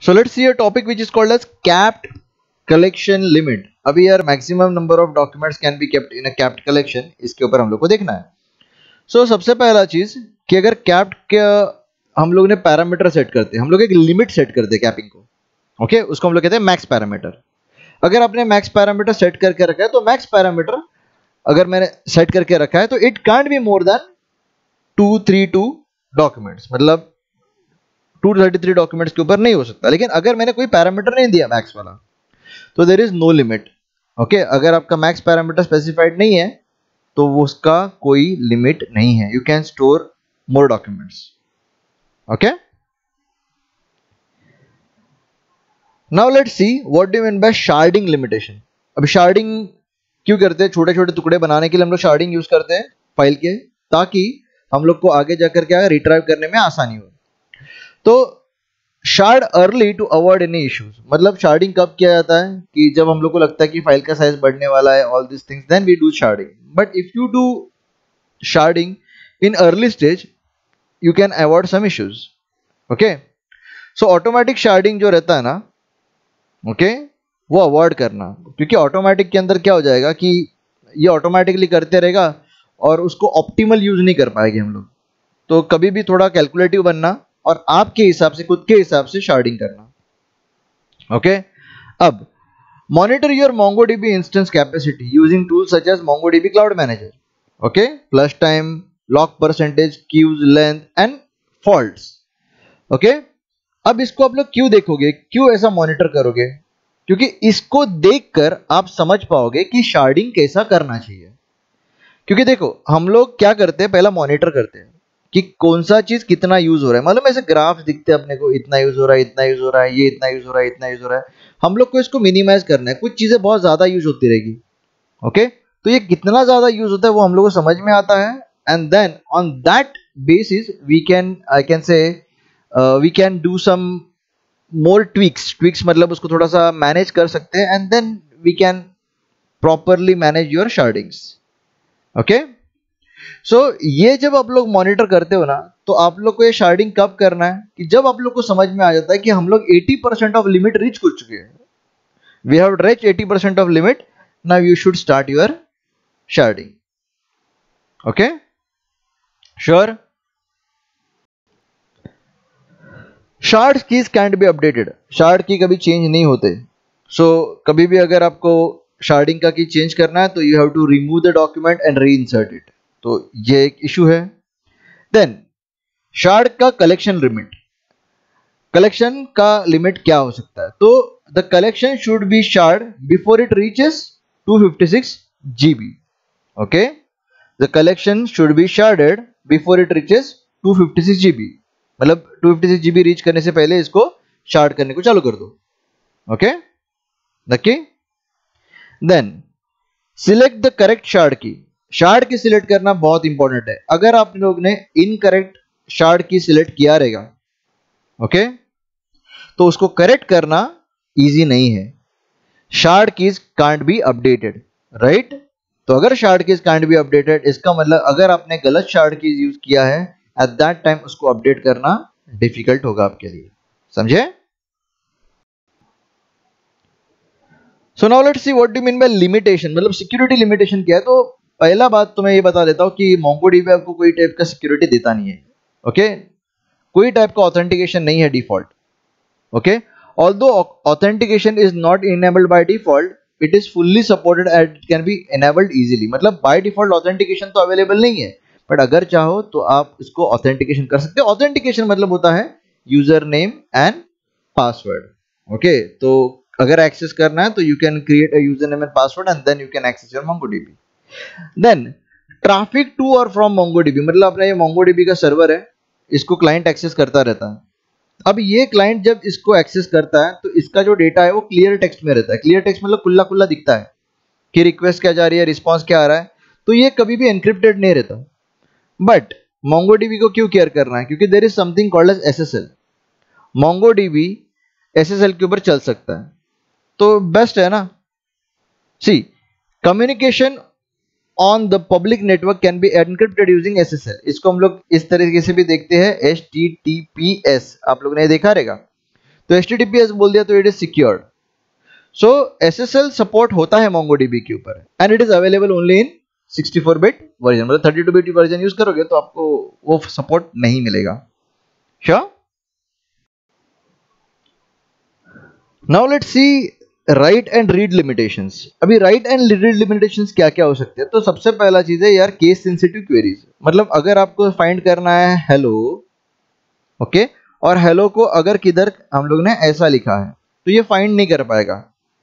So let's see a topic which is called as capped collection limit. अभी यार maximum number of documents can be kept in a capped collection, इसके ऊपर हम लोग को देखना है. So सबसे पहला चीज कि अगर capped के हम लोग ने पैरामीटर सेट करते हैं, हम लोग एक लिमिट सेट करते हैं कैपिंग को, ओके, उसको हम लोग कहते हैं मैक्स पैरामीटर. अगर आपने मैक्स पैरामीटर सेट करके रखा है तो मैक्स पैरामीटर अगर मैंने सेट करके रखा है तो it can't be more than 232 documents, मतलब 233 डॉक्यूमेंट्स के ऊपर नहीं हो सकता. लेकिन अगर मैंने कोई पैरामीटर नहीं दिया मैक्स वाला तो there is no limit. Okay, अगर आपका मैक्स पैरामीटर स्पेसिफाइड नहीं है तो वो उसका कोई लिमिट नहीं है. You can store more documents. Okay, now let's see what do you mean by sharding limitation. अब शार्डिंग क्यों करते हैं? छोटे छोटे टुकड़े बनाने के लिए हम लोग शार्डिंग यूज करते हैं फाइल के, ताकि हम लोग को आगे जाकर क्या रिट्राइव करने में आसानी हो. तो shard early to avoid any issues, मतलब शार्डिंग कब किया जाता है कि जब हम लोग को लगता है कि फाइल का साइज बढ़ने वाला है, all this things, then we do sharding. But if you do sharding in early stage you can avoid some issues. Okay, so automatic sharding जो रहता है ना, ओके, वो अवॉइड करना, क्योंकि ऑटोमेटिक के अंदर क्या हो जाएगा कि ये ऑटोमेटिकली करते रहेगा और उसको ऑप्टिमल यूज नहीं कर पाएंगे हम लोग. तो कभी भी थोड़ा कैलकुलेटिव बनना और आपके हिसाब से, खुद के हिसाब से शार्डिंग करना. ओके, अब monitor your MongoDB instance capacity using tools such as MongoDB cloud manager. Okay, flush time, lock percentage, queues length and faults. Okay, अब इसको आप लोग क्यों देखोगे, क्यों ऐसा मॉनिटर करोगे? क्योंकि इसको देखकर आप समझ पाओगे कि शार्डिंग कैसा करना चाहिए. क्योंकि देखो हम लोग क्या करते हैं, पहला मॉनिटर करते हैं कि कौन सा चीज कितना यूज हो रहा है. मालूम ऐसे ग्राफ दिखते हैं अपने को, इतना यूज हो रहा है, इतना यूज हो रहा है, ये इतना यूज हो रहा है, इतना यूज हो रहा है. हम लोग को इसको मिनिमाइज करना है. कुछ चीजें बहुत ज्यादा यूज होती रहेगी. ओके, तो ये कितना ज्यादा यूज होता है वो हम लोग को समझ में आता है. And then on that basis we can, I can say we can do some more tweaks मतलब उसको थोड़ा सा मैनेज कर सकते हैं. And then we can properly manage your shardings. Okay, so ये जब आप लोग मॉनिटर करते हो ना, तो आप लोग को ये शार्डिंग कब करना है कि जब आप लोग को समझ में आ जाता है कि हम लोग 80% ऑफ लिमिट रीच कर चुके हैं. We have reach 80% of limit, now you should start your sharding. Okay, sure. Shard keys can't be updated. Shard key कभी चेंज नहीं होते. सो कभी भी अगर आपको शार्डिंग का की चेंज करना है तो you have to remove the document and reinsert it. तो ये एक इशू है. देन शार्ड का कलेक्शन लिमिट. कलेक्शन का लिमिट क्या हो सकता है? तो the collection should be shard before it reaches 256 GB. ओके, the collection should be sharded before it reaches 256 GB, मतलब 256 GB रीच करने से पहले इसको शार्ड करने को चालू कर दो. ओके, नक्की. Then select the correct shard key. Shard key select करना बहुत इंपॉर्टेंट है. अगर आप लोग ने इनकरेक्ट शार्ड की सिलेक्ट किया रहेगा, ओके, तो उसको करेक्ट करना इजी नहीं है. Shard keys can't be updated, right? तो अगर shard keys can't be updated, इसका मतलब अगर आपने गलत शार्ड कीज यूज किया है, एट दैट टाइम उसको अपडेट करना डिफिकल्ट होगा आपके लिए. समझे? So now let's see what do you mean by limitation, मतलब सिक्योरिटी लिमिटेशन क्या है. तो पहला बात तो मैं ये बता देता हूं कि MongoDB आपको कोई टाइप का सिक्योरिटी देता नहीं है. ओके, कोई टाइप का ऑथेंटिकेशन नहीं है default. Okay, although authentication is not enabled by default, it is fully supported and it can be enabled easily. मतलब बाय डिफॉल्ट ऑथेंटिकेशन तो अवेलेबल नहीं है, बट अगर चाहो तो आप इसको ऑथेंटिकेशन कर सकते हो. ऑथेंटिकेशन मतलब होता है user name and password. Okay, तो अगर एक्सेस करना है तो you can create a user name and password and then you can access your MongoDB. Then traffic to और फ्रॉम MongoDB, मतलब अपना ये MongoDB का सर्वर है, इसको क्लाइंट एक्सेस करता रहता है. अब ये क्लाइंट जब इसको एक्सेस करता है तो इसका जो डेटा है वो क्लियर टेक्स्ट में रहता है. क्लियर टेक्स्ट मतलब खुला खुला दिखता है कि रिक्वेस्ट क्या जा रही है, रिस्पॉन्स क्या आ रहा है. तो ये कभी भी एनक्रिप्टेड नहीं रहता. बट MongoDB को क्यों केयर करना है? क्योंकि there is something called as SSL. MongoDB SSL के ऊपर चल सकता है, तो बेस्ट है ना. See, communication on the public network can be encrypted using SSL. इसको हम लोग इस तरीके से भी देखते हैं, HTTPS. आप लोगों ने देखा रहेगा. तो HTTPS बोल दिया तो it is secured. So SSL support होता है MongoDB के ऊपर and it is available only in 64 bit version, मतलब 32 बिट वर्जन यूज करोगे तो आपको वो सपोर्ट नहीं मिलेगा। Sure. Now let's see right and read limitations. अभी राइट एंड रीड लिमिटेशंस क्या क्या हो सकते हैं? तो सबसे पहला चीज है यार केस सेंसिटिव क्वेरीज। मतलब अगर आपको फाइंड करना है हेलो, ओके, और हेलो को अगर किधर हम लोग ने ऐसा लिखा है तो ये फाइंड नहीं कर पाएगा,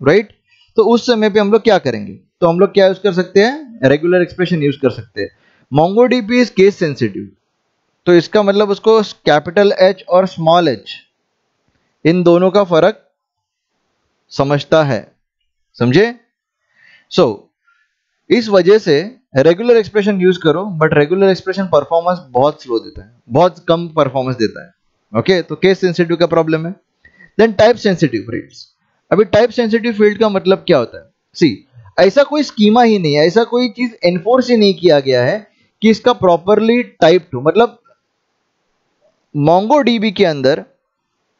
राइट? तो उस समय पे हम लोग क्या करेंगे? तो हम लोग क्या यूज कर सकते हैं? रेगुलर एक्सप्रेशन यूज कर सकते हैं। MongoDB इज केस सेंसिटिव, तो इसका मतलब उसको कैपिटल H और स्मॉल h इन दोनों का फर्क समझता है, समझे? सो इस वजह से रेगुलर एक्सप्रेशन यूज करो, बट रेगुलर एक्सप्रेशन परफॉर्मेंस बहुत स्लो देता है, बहुत कम परफॉर्मेंस देता है। ओके, तो केस सेंसिटिव का प्रॉब्लम है। Then type sensitive fields. अभी टाइप सेंसिटिव फील्ड का मतलब क्या होता है? सी, ऐसा कोई स्कीमा ही नहीं है, ऐसा कोई चीज एनफोर्स ही नहीं किया गया है कि इसका प्रॉपरली टाइप टू, मतलब MongoDB के अंदर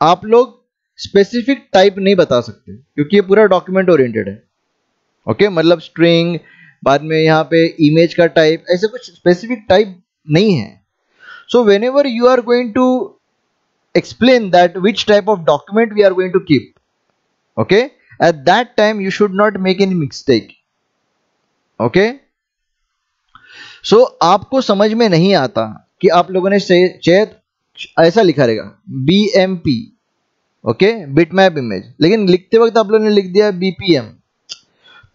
आप लोग स्पेसिफिक टाइप नहीं बता सकते क्योंकि ये पूरा डॉक्यूमेंट ओरिएंटेड है। ओके, मतलब स्ट्रिंग, बाद में यहाँ पे इमेज का टाइप, ऐसे कुछ स्पेसिफिक टाइप नहीं है। So whenever you are going to explain that which type of document we are going to keep, okay, at that time you should not make any mistake, okay? So आपको समझ में नहीं आता कि आप लोगों ने शायद ऐसा लिखा रहेगा BMP, ओके, बिटमैप इमेज, लेकिन लिखते वक्त आप लोगों ने लिख दिया BPM,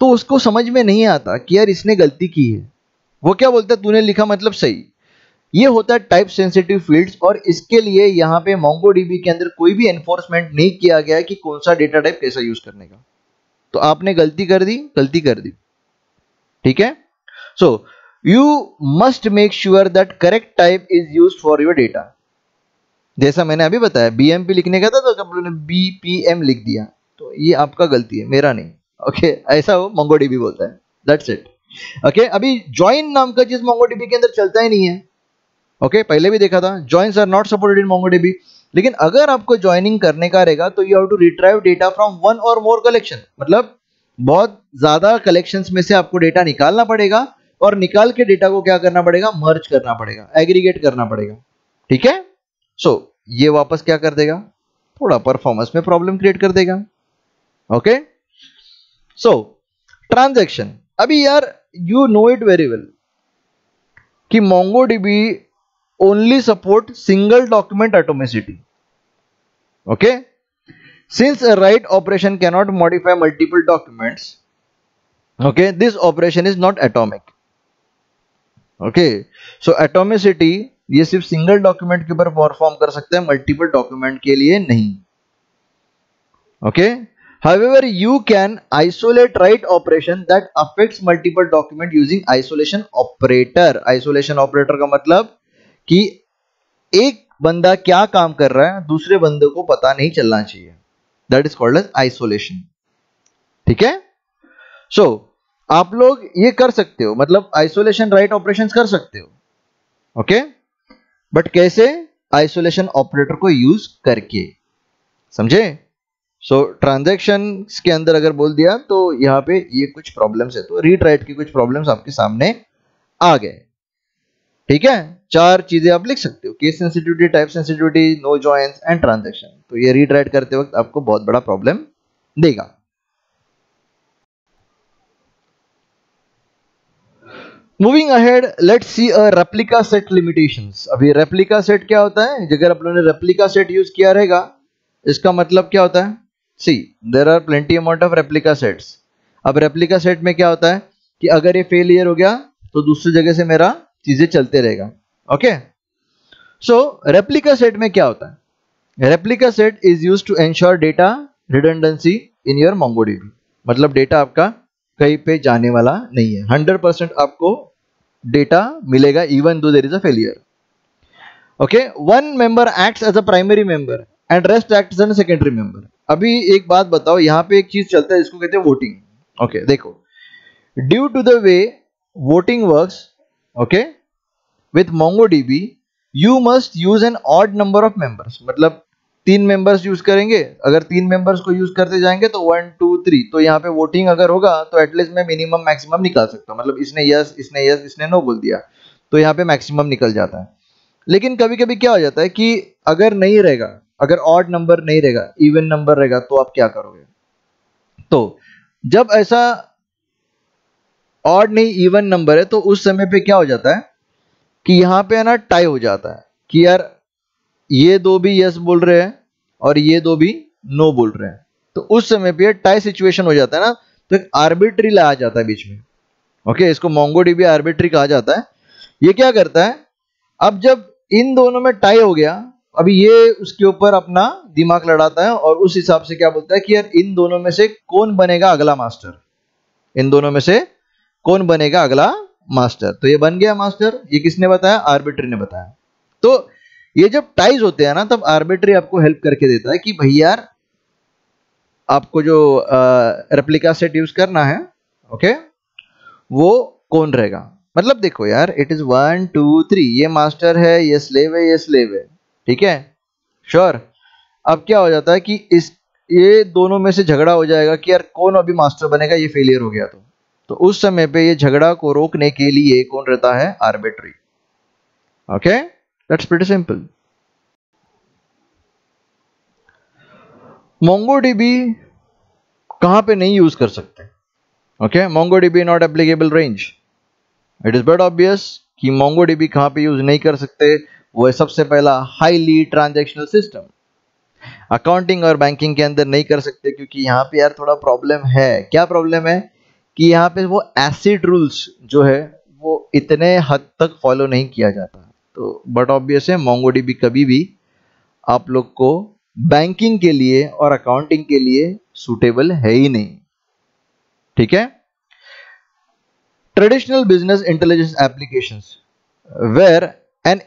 तो उसको समझ में नहीं आता कि यार इसने गलती की है। वो क्या बोलता है, तूने लिखा मतलब सही। ये होता है टाइप सेंसिटिव फील्ड्स, और इसके लिए यहाँ पे MongoDB के अंदर कोई भी एनफोर्समेंट नहीं किया गया है कि कौन सा डेटा टाइप कैसा यूज करने का। तो आपने गलती कर दी, ठीक है? So you must make sure that correct type is used for your data. जैसा मैंने अभी बताया, BMP लिखने का था तो आप लोगों ने BPM लिख दिया, तो ये आपका गलती है, मेरा नहीं। ओके, ऐसा हो MongoDB बोलता है, दैट्स इट। ओके, अभी ज्वाइन नाम का चीज MongoDB के अंदर चलता ही नहीं है। ओके, पहले भी देखा था, joins are not supported in MongoDB। लेकिन अगर आपको ज्वाइनिंग करने का रहेगा तो you have to retrieve data from one और मोर कलेक्शन, मतलब बहुत ज्यादा कलेक्शंस में से आपको डेटा निकालना पड़ेगा, और निकाल के डेटा को क्या करना पड़ेगा? मर्ज करना पड़ेगा, एग्रीगेट करना पड़ेगा, ठीक है? सो ये वापस क्या कर देगा? थोड़ा परफॉर्मेंस में प्रॉब्लम क्रिएट कर देगा। ओके, सो ट्रांजैक्शन। अभी यार you know it very well कि MongoDB only support single document atomicity. Okay, since a write operation cannot modify multiple documents, okay, this operation is not atomic. Okay, so atomicity ये सिर्फ single document के ऊपर perform कर सकता है, multiple document के लिए नहीं। Okay, however you can isolate write operation that affects multiple document using isolation operator. Isolation operator का मतलब कि एक बंदा क्या काम कर रहा है दूसरे बंदे को पता नहीं चलना चाहिए, that is called as isolation, ठीक है? सो आप लोग ये कर सकते हो, मतलब आइसोलेशन राइट ऑपरेशंस कर सकते हो, ओके, बट कैसे? आइसोलेशन ऑपरेटर को यूज करके, समझे? सो ट्रांजैक्शन के अंदर अगर बोल दिया तो यहां पे ये कुछ प्रॉब्लम्स है, तो रीड राइट की कुछ प्रॉब्लम्स आपके सामने आ गए, ठीक है? 4 चीजें आप लिख सकते हो, case sensitivity, type sensitivity, no joins and transaction. तो ये रीड राइट करते वक्त आपको बहुत बड़ा प्रॉब्लम देगा। Moving ahead, let's see a replica set limitations. अभी रेप्लिका सेट क्या होता है? अगर आप लोगों ने रेप्लिका सेट यूज किया रहेगा, इसका मतलब क्या होता है? See, there are plenty amount of replica sets. अब रेप्लिका सेट में क्या होता है कि अगर ये फेलियर हो गया तो दूसरी जगह से मेरा चीजें चलते रहेगा। ओके, सो रेप्लिका सेट में क्या होता है? Replica set is used to ensure data redundancy in your MongoDB। मतलब डेटा आपका कहीं पे जाने वाला नहीं है, 100% आपको डेटा मिलेगा even though there is a failure. Okay, one member acts as a primary member and rest acts as a secondary member. अभी एक बात बताओ, यहां पे एक चीज चलता है जिसको कहते हैं वोटिंग। ओके, देखो, due to the way voting works, okay, with MongoDB you must use an odd number of members। मतलब 3 मेंबर्स यूज करेंगे, अगर 3 मेंबर्स को यूज करते जाएंगे तो 1 2 3, तो यहाँ पे वोटिंग अगर होगा तो एटलीस्ट मैं मिनिमम मैक्सिमम निकाल सकता हूँ, मतलब इसने यस इसने नो बोल दिया तो यहाँ पे मैक्सिमम निकल जाता है। लेकिन कभी कभी क्या हो जाता है कि अगर नहीं रहेगा, अगर ऑड नंबर नहीं रहेगा, इवन नंबर रहेगा, तो आप क्या करोगे? तो जब ऐसा ऑड नहीं इवन नंबर है तो उस समय पे क्या हो जाता है कि यहाँ पे है ना टाई हो जाता है कि यार ये दो भी यस बोल रहे हैं और ये दो भी नो बोल रहे हैं, तो उस समय पे टाई सिचुएशन हो जाता है ना, तो एक आर्बिट्री लाया जाता है बीच में। ओके, इसको मोंगोडीबी आर्बिट्री कहा जाता है। ये क्या करता है, अब जब इन दोनों में टाई हो गया, अभी ये उसके ऊपर अपना दिमाग लड़ाता है और उस हिसाब से क्या बोलता है कि यार इन दोनों में से कौन बनेगा अगला मास्टर, इन दोनों में से कौन बनेगा अगला मास्टर। तो ये बन गया मास्टर, ये किसने बताया? आर्बिट्री ने बताया। तो ये जब टाइज होते हैं ना तब आर्बिट्री आपको हेल्प करके देता है कि भैया यार आपको जो रेप्लिका सेट यूज करना है, ओके, वो कौन रहेगा। मतलब देखो यार, इट इज 1 2 3, ये मास्टर है, ये स्लेव है, ये स्लेव है, ठीक है, श्योर। अब क्या हो जाता है कि इस ये दोनों में से झगड़ा हो जाएगा कि यार कौन अभी मास्टर बनेगा, ये फेलियर हो गया तो उस समय पे ये झगड़ा को रोकने के लिए कौन रहता है? Arbitrary. Okay, that's pretty simple. MongoDB कहां पे नहीं यूज कर सकते? Okay, MongoDB not applicable range. It is but obvious कि मोंगोडीबी कहां पे यूज नहीं कर सकते। वो है सबसे पहला हाईली ट्रांजैक्शनल सिस्टम, अकाउंटिंग और बैंकिंग के अंदर नहीं कर सकते, क्योंकि यहाँ पे यार थोड़ा प्रॉब्लम है। क्या प्रॉब्लम है कि यहाँ पे वो एसिड रूल्स जो है वो इतने हद तक फॉलो नहीं किया जाता। तो बट ऑब्वियस है मोंगोडीबी कभी भी आप लोग को बैंकिंग के लिए और अकाउंटिंग के लिए सूटेबल है ही नहीं, ठीक है। Traditional business intelligence applications where an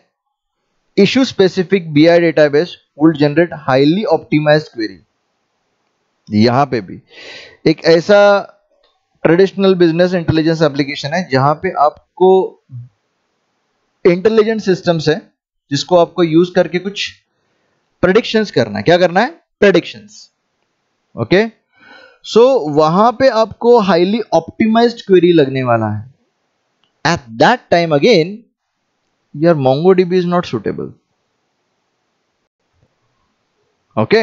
issue specific BI database would generate highly optimized query। यहां पे भी एक ऐसा ट्रेडिशनल बिजनेस इंटेलिजेंस एप्लीकेशन है जहां पे आपको इंटेलिजेंट सिस्टम्स है जिसको आपको यूज करके कुछ प्रेडिक्शंस करना है। क्या करना है? प्रेडिक्शंस। ओके, सो वहां पे आपको हाईली ऑप्टिमाइज्ड क्वेरी लगने वाला है। At that time again your MongoDB is not suitable। okay,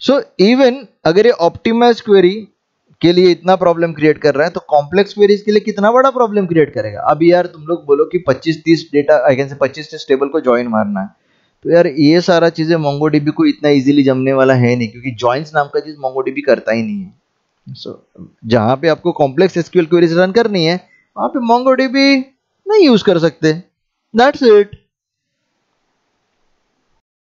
so even अगर ये optimized query के लिए इतना प्रॉब्लम क्रिएट कर रहा है तो कॉम्प्लेक्स क्वेरीज के लिए कितना बड़ा प्रॉब्लम क्रिएट करेगा। अब यार तुम लोग बोलो कि 25-30 डेटा आई से 25-30 टेबल को ज्वाइन मारना है, तो यार ये सारा चीजें MongoDB को इतना इजीली जमने वाला है नहीं, क्योंकि ज्वाइंस नाम का चीज MongoDB करता ही नहीं है। so, जहां पे आपको कॉम्प्लेक्स SQL क्वेरीज रन करनी है वहां पे MongoDB नहीं यूज कर सकते। That's it।